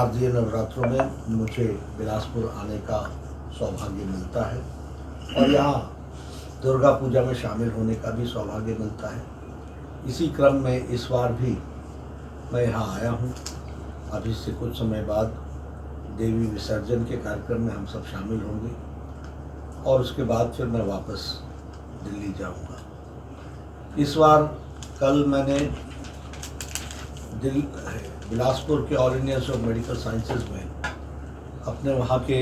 शारदीय नवरात्रों में मुझे बिलासपुर आने का सौभाग्य मिलता है और यहाँ दुर्गा पूजा में शामिल होने का भी सौभाग्य मिलता है। इसी क्रम में इस बार भी मैं यहाँ आया हूँ। अभी से कुछ समय बाद देवी विसर्जन के कार्यक्रम में हम सब शामिल होंगे और उसके बाद फिर मैं वापस दिल्ली जाऊँगा। इस बार कल मैंने बिलासपुर के all India institute of medical sciences में अपने वहाँ के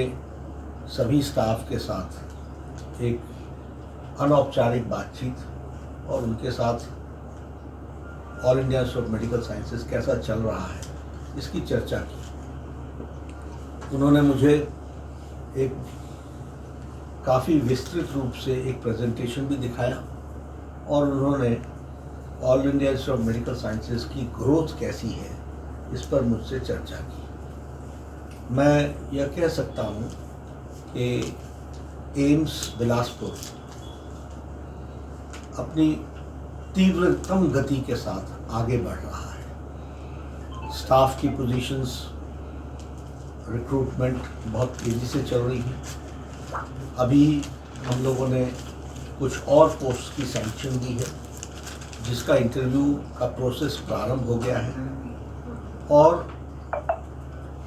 सभी स्टाफ के साथ एक अनौपचारिक बातचीत और उनके साथ all India institute of medical sciences कैसा चल रहा है इसकी चर्चा की। उन्होंने मुझे एक काफ़ी विस्तृत रूप से एक प्रेजेंटेशन भी दिखाया और उन्होंने all India institute of medical sciences की ग्रोथ कैसी है इस पर मुझसे चर्चा की। मैं यह कह सकता हूँ कि एम्स बिलासपुर अपनी तीव्रतम गति के साथ आगे बढ़ रहा है। स्टाफ की पोजीशंस, रिक्रूटमेंट बहुत तेज़ी से चल रही है। अभी हम लोगों ने कुछ और पोस्ट की सैंक्शन दी है जिसका इंटरव्यू का प्रोसेस प्रारंभ हो गया है और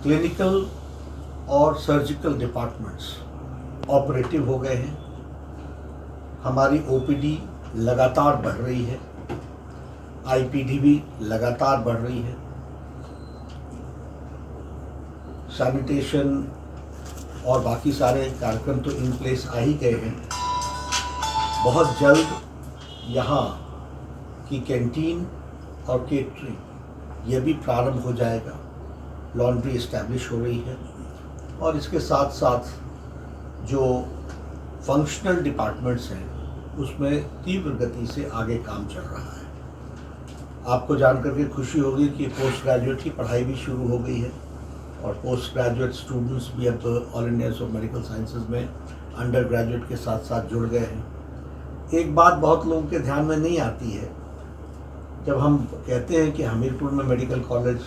क्लिनिकल और सर्जिकल डिपार्टमेंट्स ऑपरेटिव हो गए हैं। हमारी ओपीडी लगातार बढ़ रही है, आईपीडी भी लगातार बढ़ रही है। सैनिटेशन और बाकी सारे कार्यक्रम तो इन प्लेस आ ही गए हैं। बहुत जल्द यहाँ की कैंटीन और केटरिंग यह भी प्रारंभ हो जाएगा। लॉन्ड्री इस्टेब्लिश हो रही है और इसके साथ साथ जो फंक्शनल डिपार्टमेंट्स हैं उसमें तीव्र गति से आगे काम चल रहा है। आपको जानकर के खुशी होगी कि पोस्ट ग्रेजुएट की पढ़ाई भी शुरू हो गई है और पोस्ट ग्रेजुएट स्टूडेंट्स भी अब all India institute of medical sciences में अंडर ग्रेजुएट के साथ साथ जुड़ गए हैं। एक बात बहुत लोगों के ध्यान में नहीं आती है, जब हम कहते हैं कि हमीरपुर में मेडिकल कॉलेज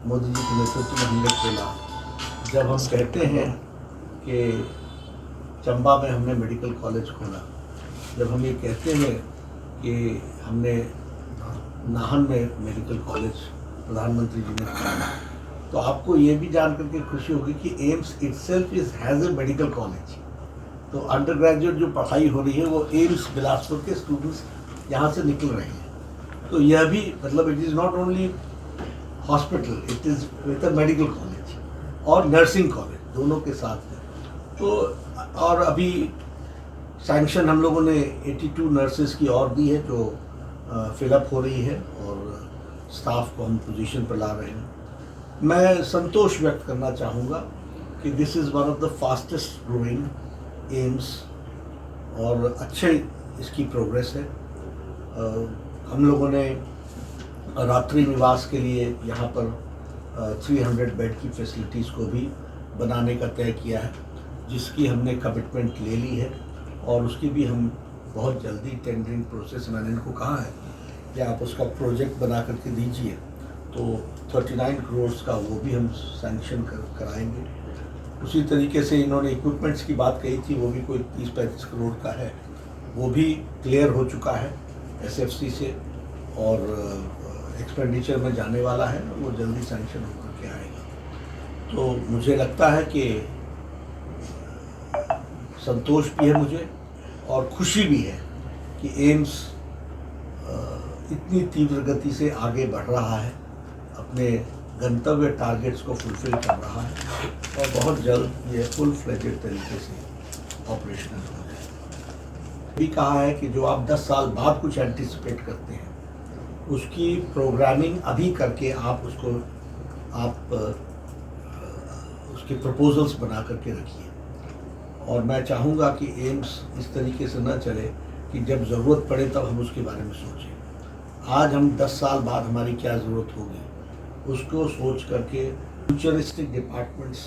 मोदी जी के नेतृत्व में हमने खोला, जब हम कहते हैं कि चंबा में हमने मेडिकल कॉलेज खोला, जब हम ये कहते हैं कि हमने नाहन में मेडिकल कॉलेज प्रधानमंत्री जी ने खोला, तो आपको ये भी जान करके खुशी होगी कि AIIMS itself has a medical college. तो अंडर ग्रेजुएट जो पढ़ाई हो रही है वो एम्स बिलासपुर के स्टूडेंट्स यहाँ से निकल रहे हैं। तो यह भी मतलब it is not only hospital, it is with a medical college और नर्सिंग कॉलेज दोनों के साथ है। तो और अभी सैंक्शन हम लोगों ने 82 नर्सेज की और दी है जो फिलअप हो रही है और स्टाफ को हम पोजीशन पर ला रहे हैं। मैं संतोष व्यक्त करना चाहूँगा कि this is one of the fastest growing AIIMS और अच्छे इसकी प्रोग्रेस है। हम लोगों ने रात्रि निवास के लिए यहाँ पर 300 बेड की फैसिलिटीज़ को भी बनाने का तय किया है, जिसकी हमने कमिटमेंट ले ली है और उसकी भी हम बहुत जल्दी टेंडरिंग प्रोसेस, मैंने इनको कहा है कि आप उसका प्रोजेक्ट बना करके दीजिए, तो 39 करोड़ का वो भी हम सैंक्शन कराएंगे। उसी तरीके से इन्होंने इक्विपमेंट्स की बात कही थी, वो भी कोई 30-35 करोड़ का है, वो भी क्लियर हो चुका है एसएफसी से और एक्सपेंडिचर में जाने वाला है, वो जल्दी सैंक्शन होकर के आएगा। तो मुझे लगता है कि संतोष भी है मुझे और खुशी भी है कि एम्स इतनी तीव्र गति से आगे बढ़ रहा है, अपने गंतव्य टारगेट्स को फुलफिल कर रहा है और बहुत जल्द ये फुल फ्लेजेड तरीके से ऑपरेशनल हो जाए। भी कहा है कि जो आप 10 साल बाद कुछ एंटिसिपेट करते हैं उसकी प्रोग्रामिंग अभी करके आप उसके प्रपोजल्स बना करके रखिए। और मैं चाहूँगा कि एम्स इस तरीके से न चले कि जब ज़रूरत पड़े तब हम उसके बारे में सोचें। आज हम 10 साल बाद हमारी क्या ज़रूरत होगी उसको सोच करके फ्यूचरिस्टिक डिपार्टमेंट्स